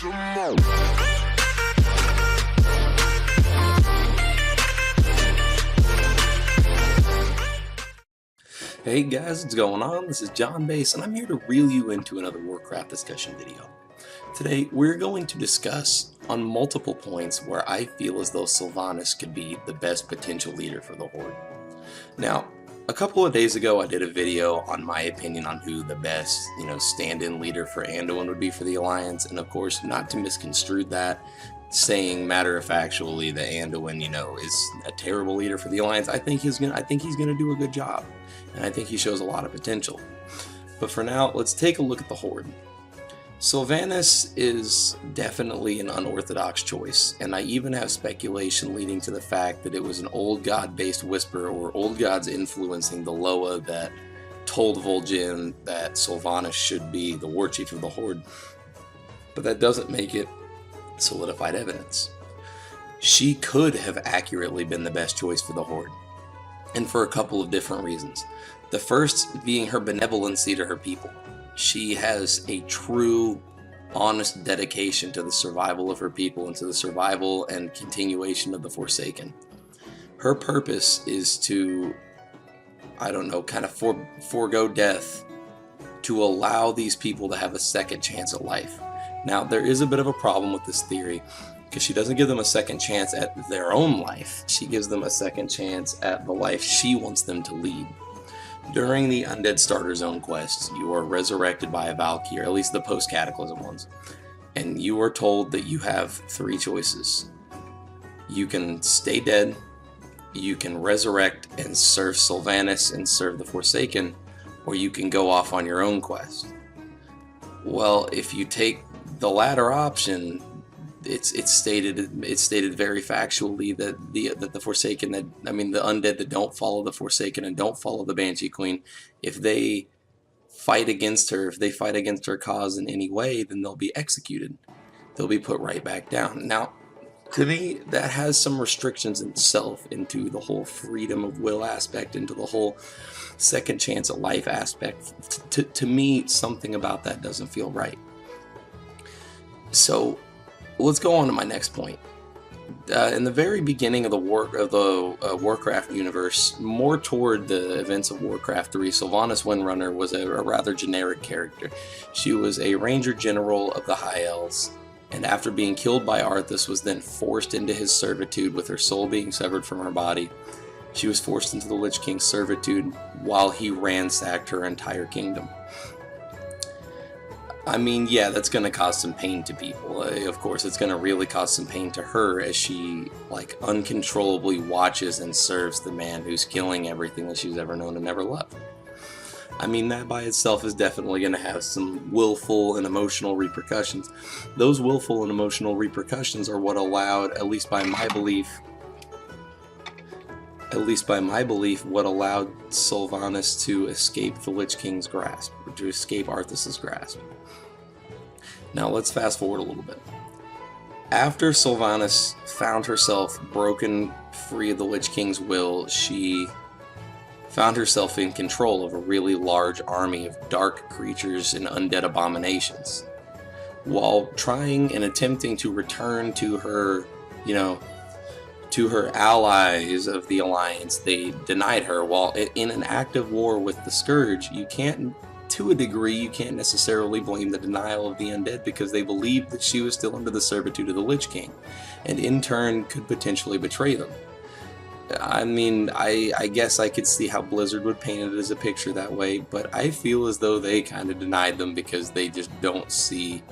Hey guys, what's going on? This is John Base, and I'm here to reel you into another Warcraft discussion video. Today, we're going to discuss on multiple points where I feel as though Sylvanas could be the best potential leader for the Horde. Now, a couple of days ago, I did a video on my opinion on who the best, stand-in leader for Anduin would be for the Alliance, and of course, not to misconstrue that, saying matter-of-factually that Anduin, is a terrible leader for the Alliance. I think he's gonna do a good job, and I think he shows a lot of potential. But for now, let's take a look at the Horde. Sylvanas is definitely an unorthodox choice, and I even have speculation leading to the fact that it was an old god-based whisper or old gods influencing the Loa that told Vol'jin that Sylvanas should be the warchief of the Horde. But that doesn't make it solidified evidence. She could have accurately been the best choice for the Horde, and for a couple of different reasons. The first being her benevolency to her people. She has a true, honest dedication to the survival of her people and to the survival and continuation of the Forsaken. Her purpose is to, kind of forego death to allow these people to have a second chance at life. Now, there is a bit of a problem with this theory, because she doesn't give them a second chance at their own life. She gives them a second chance at the life she wants them to lead. During the Undead Starter Zone quests, you are resurrected by a Valkyrie, or at least the post-Cataclysm ones, and you are told that you have three choices. You can stay dead, you can resurrect and serve Sylvanas and serve the Forsaken, or you can go off on your own quest. Well, if you take the latter option, it's stated very factually that the Forsaken, the undead that don't follow the Forsaken and don't follow the Banshee Queen, if they fight against her, if they fight against her cause in any way, then they'll be executed. They'll be put right back down. Now, to me, that has some restrictions in itself into the whole freedom of will aspect, into the whole second chance at life aspect. To me, something about that doesn't feel right. So, let's go on to my next point. In the very beginning of the Warcraft universe, more toward the events of Warcraft 3, Sylvanas Windrunner was a rather generic character. She was a ranger general of the High Elves, and after being killed by Arthas, was then forced into his servitude with her soul being severed from her body. She was forced into the Lich King's servitude while he ransacked her entire kingdom. Yeah, that's going to cause some pain to people. Of course, it's going to really cause some pain to her as she, uncontrollably watches and serves the man who's killing everything that she's ever known and never loved. That by itself is definitely going to have some willful and emotional repercussions. Those willful and emotional repercussions are what allowed, at least by my belief, what allowed Sylvanas to escape the Lich King's grasp, or to escape Arthas' grasp. Now let's fast forward a little bit. After Sylvanas found herself broken free of the Lich King's will, she found herself in control of a really large army of dark creatures and undead abominations. While trying and attempting to return to her, to her allies of the Alliance, they denied her. While in an active war with the Scourge, to a degree, you can't necessarily blame the denial of the undead, because they believed that she was still under the servitude of the Lich King, and in turn could potentially betray them. I guess I could see how Blizzard would paint it as a picture that way, but I feel as though they kind of denied them because they just don't see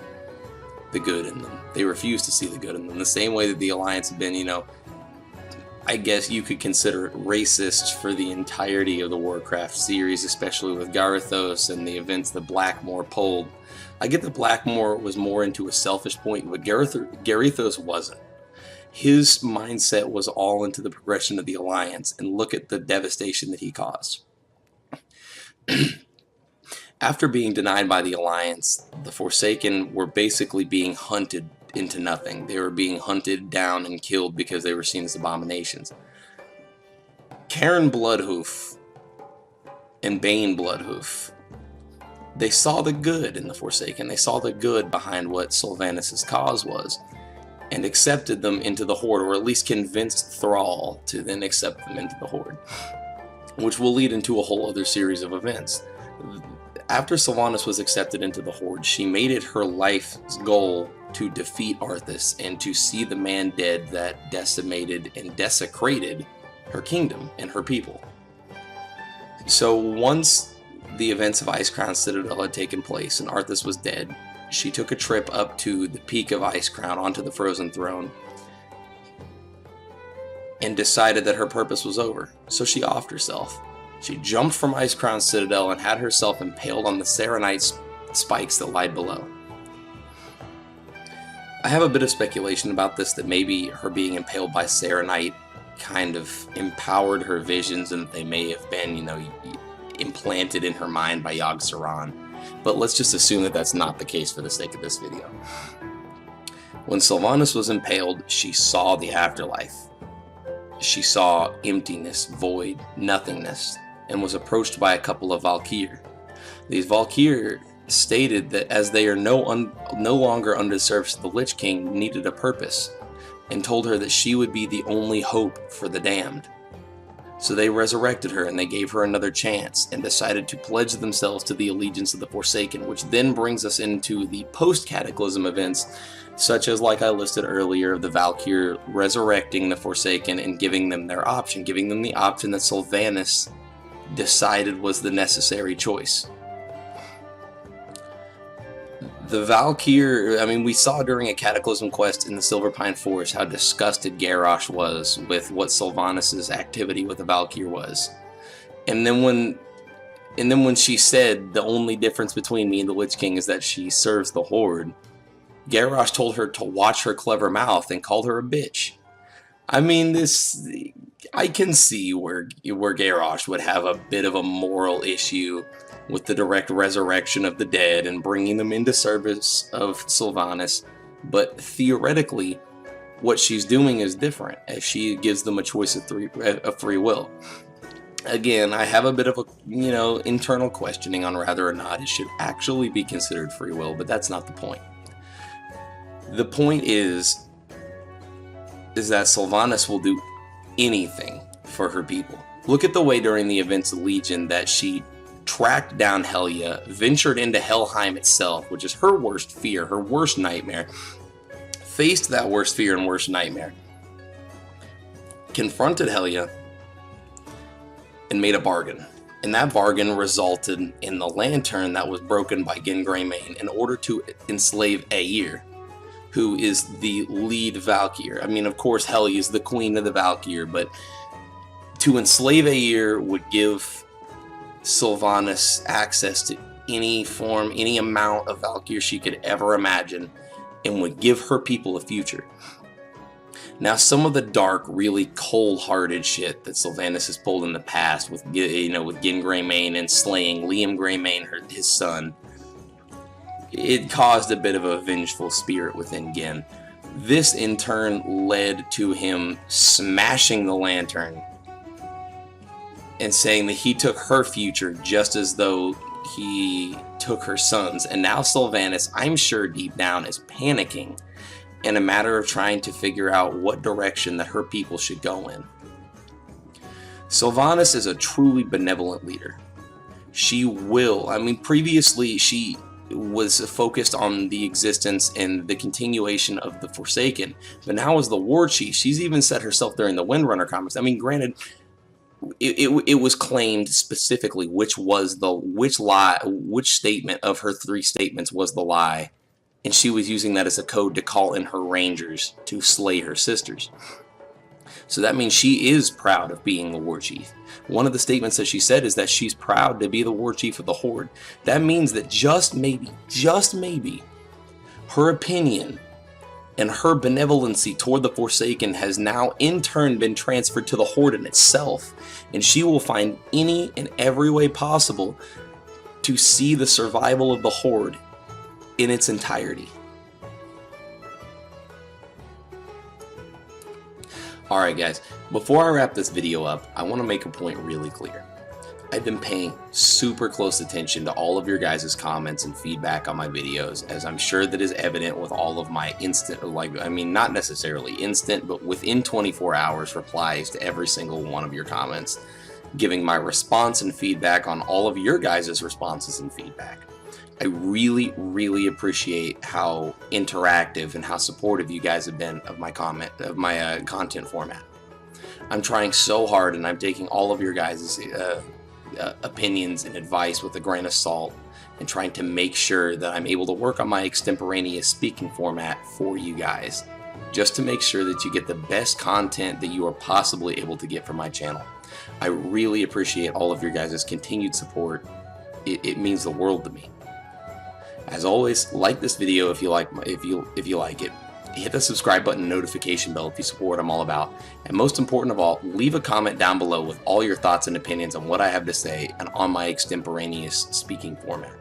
the good in them. They refuse to see the good in them. The same way that the Alliance have been, I guess you could consider it racist for the entirety of the Warcraft series, especially with Garithos and the events that Blackmore pulled. I get that Blackmore was more into a selfish point, but Garithos wasn't. His mindset was all into the progression of the Alliance, and look at the devastation that he caused. After being denied by the Alliance, the Forsaken were basically being hunted into nothing. They were being hunted down and killed because they were seen as abominations. Karen Bloodhoof and Bane Bloodhoof They saw the good in the Forsaken. They saw the good behind what Sylvanas' cause was, and accepted them into the Horde, or at least convinced Thrall to then accept them into the Horde, which will lead into a whole other series of events. After Sylvanas was accepted into the Horde, she made it her life's goal to defeat Arthas and to see the man dead that decimated and desecrated her kingdom and her people. So once the events of Icecrown Citadel had taken place and Arthas was dead, she took a trip up to the peak of Icecrown onto the Frozen Throne and decided that her purpose was over. So she offed herself. She jumped from Icecrown Citadel and had herself impaled on the Serenite spikes that lied below. I have a bit of speculation about this, that maybe her being impaled by Serenite kind of empowered her visions, and that they may have been, implanted in her mind by Yogg-Saron. But let's just assume that that's not the case for the sake of this video. When Sylvanas was impaled, she saw the afterlife. She saw emptiness, void, nothingness, and was approached by a couple of Valkyr. These Valkyr stated that as they are no longer under the service of the Lich King, needed a purpose, and told her that she would be the only hope for the damned. So they resurrected her, and they gave her another chance, and decided to pledge themselves to the allegiance of the Forsaken, which then brings us into the post-Cataclysm events, such as, like I listed earlier, the Valkyr resurrecting the Forsaken and giving them their option, giving them the option that Sylvanas decided was the necessary choice. The Valkyr, we saw during a Cataclysm quest in the Silverpine Forest how disgusted Garrosh was with what Sylvanas' activity with the Valkyr was. And then when she said, the only difference between me and the Lich King is that she serves the Horde, Garrosh told her to watch her clever mouth and called her a bitch. I can see where Garrosh would have a bit of a moral issue with the direct resurrection of the dead and bringing them into service of Sylvanas, but theoretically, what she's doing is different, as she gives them a choice of free will. Again, I have a bit of a, internal questioning on whether or not it should actually be considered free will, but that's not the point. The point is that Sylvanas will do anything for her people. Look at the way during the events of Legion that she tracked down Helya, ventured into Helheim itself, which is her worst fear, her worst nightmare, faced that worst fear and worst nightmare, confronted Helya, and made a bargain. And that bargain resulted in the lantern that was broken by Gin Greymane in order to enslave Aegir, who is the lead Valkyr. Of course, Helya is the queen of the Valkyr, but to enslave Aegir would give Sylvanas access to any form, any amount of Valkyr she could ever imagine, and would give her people a future. Now, some of the dark, really cold-hearted shit that Sylvanas has pulled in the past with Gin Greymane and slaying Liam Greymane, his son, it caused a bit of a vengeful spirit within Gin. This, in turn, led to him smashing the lantern and saying that he took her future just as though he took her son's. And now Sylvanas, I'm sure deep down, is panicking in a matter of trying to figure out what direction that her people should go in. Sylvanas is a truly benevolent leader. She will, previously she was focused on the existence and the continuation of the Forsaken, but now as the warchief, she's even said herself during the Windrunner comics. Granted, it was claimed specifically which statement of her 3 statements was the lie, and she was using that as a code to call in her rangers to slay her sisters. So that means she is proud of being the warchief. One of the statements that she said is that she's proud to be the warchief of the Horde. That means that just maybe, her opinion and her benevolency toward the Forsaken has now in turn been transferred to the Horde in itself, and she will find any and every way possible to see the survival of the Horde in its entirety. Alright guys, before I wrap this video up, I want to make a point really clear. I've been paying super close attention to all of your guys' comments and feedback on my videos, as I'm sure that is evident with all of my instant, not necessarily instant, but within 24 hours replies to every single one of your comments, giving my response and feedback on all of your guys' responses and feedback. I really, really appreciate how interactive and how supportive you guys have been of my content format. I'm trying so hard, and I'm taking all of your guys' opinions and advice with a grain of salt, and trying to make sure that I'm able to work on my extemporaneous speaking format for you guys, just to make sure that you get the best content that you are possibly able to get from my channel. I really appreciate all of your guys' continued support. It means the world to me. As always, like this video if you like it. Hit the subscribe button and notification bell if you support what I'm all about. And most important of all, leave a comment down below with all your thoughts and opinions on what I have to say and on my extemporaneous speaking format.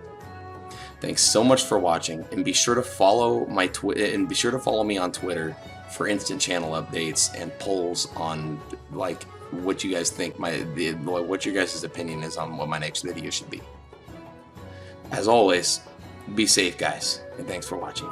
Thanks so much for watching, and be sure to follow me on Twitter for instant channel updates and polls on what you guys think what your guys' opinion is on what my next video should be. As always, be safe, guys, and thanks for watching.